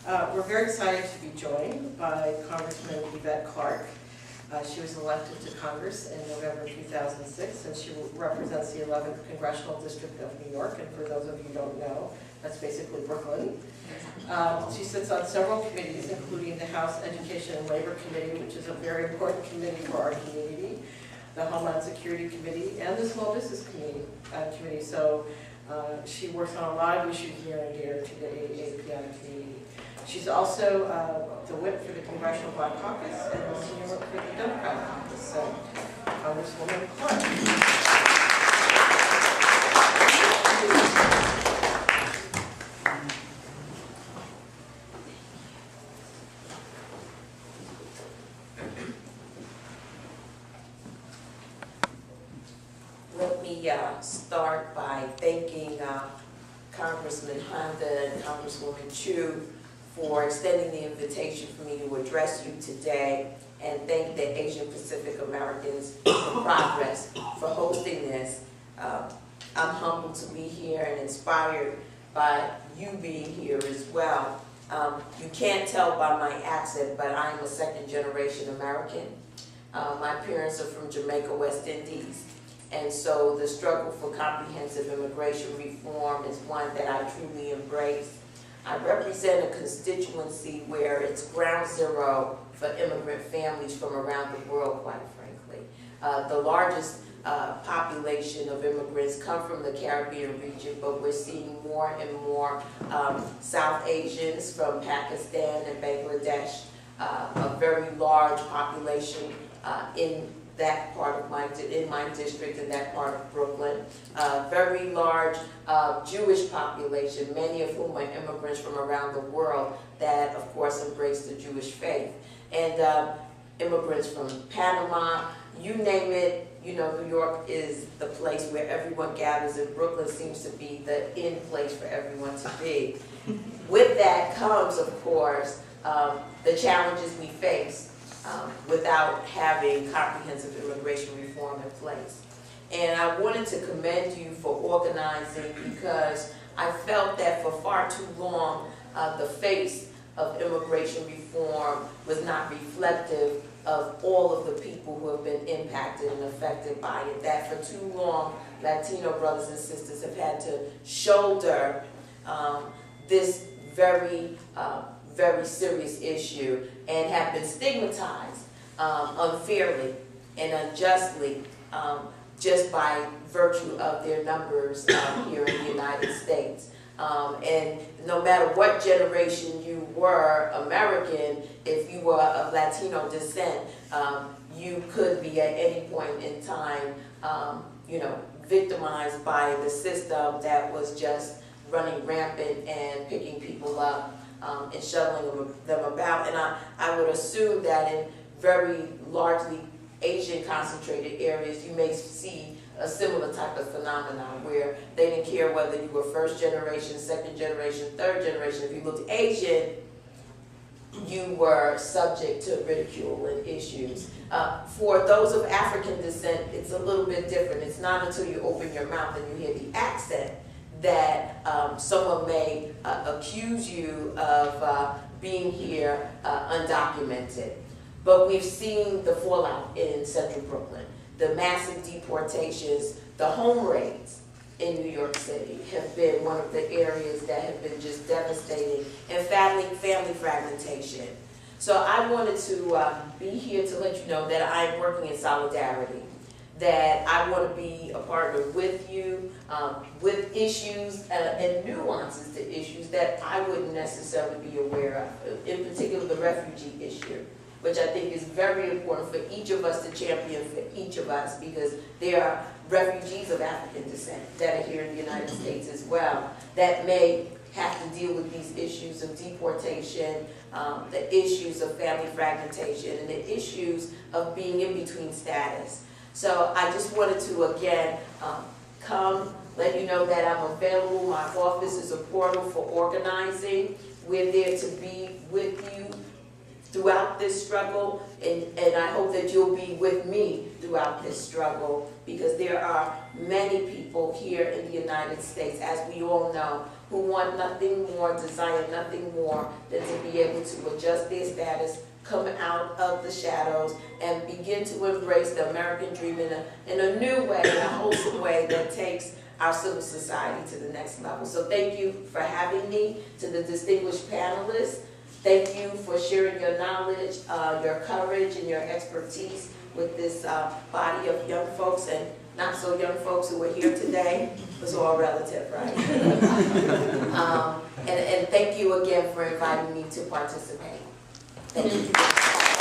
We're very excited to be joined by Congresswoman Yvette Clarke. She was elected to Congress in November 2006, and she represents the 11th Congressional District of New York. And for those of you who don't know, that's basically Brooklyn. She sits on several committees, including the House Education and Labor Committee, which is a very important committee for our community, the Homeland Security Committee, and the Small Business Committee. So she works on a lot of issues near and dear to the AAPI community. She's also the whip for the Congressional Black Caucus and the senior whip for the Democratic Caucus. So, Congresswoman Clarke. Let me start by thanking Congressman Honda and Congresswoman Chu for extending the invitation for me to address you today, and thank the Asian Pacific Americans for Progress for hosting this. I'm humbled to be here and inspired by you being here as well. You can't tell by my accent, but I'm a second-generation American. My parents are from Jamaica, West Indies. And so the struggle for comprehensive immigration reform is one that I truly embrace. I represent a constituency where it's ground zero for immigrant families from around the world, quite frankly. The largest population of immigrants come from the Caribbean region, but we're seeing more and more South Asians from Pakistan and Bangladesh, a very large population in that part of my district, in that part of Brooklyn. Very large Jewish population, many of whom are immigrants from around the world that, of course, embrace the Jewish faith. And immigrants from Panama, you name it. You know, New York is the place where everyone gathers, and Brooklyn seems to be the in place for everyone to be. With that comes, of course, the challenges we face without having comprehensive immigration reform in place. And I wanted to commend you for organizing, because I felt that for far too long, the face of immigration reform was not reflective of all of the people who have been impacted and affected by it. That for too long, Latino brothers and sisters have had to shoulder this very serious issue and have been stigmatized unfairly and unjustly just by virtue of their numbers here in the United States. And no matter what generation you were American, if you were of Latino descent, you could be at any point in time, victimized by the system that was just running rampant and picking people up and shuttling them about. And I would assume that in very largely Asian concentrated areas, you may see a similar type of phenomenon where they didn't care whether you were first generation, second generation, third generation. If you looked Asian, you were subject to ridicule and issues. For those of African descent, it's a little bit different. It's not until you open your mouth and you hear the accent that someone may accuse you of being here undocumented. But we've seen the fallout in central Brooklyn. The massive deportations, the home raids in New York City have been one of the areas that have been just devastating, and family fragmentation. So I wanted to be here to let you know that I'm working in solidarity, that I want to be a partner with you, with issues and nuances to issues that I wouldn't necessarily be aware of, in particular the refugee issue, which I think is very important for each of us to champion for each of us, because there are refugees of African descent that are here in the United States as well, that may have to deal with these issues of deportation, the issues of family fragmentation, and the issues of being in between status. So I just wanted to, again, come, let you know that I'm available. My office is a portal for organizing. We're there to be with you throughout this struggle, and I hope that you'll be with me throughout this struggle, because there are many people here in the United States, as we all know, who want nothing more, desire nothing more than to be able to adjust their status, come out of the shadows, and begin to embrace the American dream in a new way, in a wholesome way that takes our civil society to the next level. So thank you for having me. To the distinguished panelists, thank you for sharing your knowledge, your courage, and your expertise with this body of young folks and not so young folks who are here today. It's all relative, right? And thank you again for inviting me to participate. Thank you.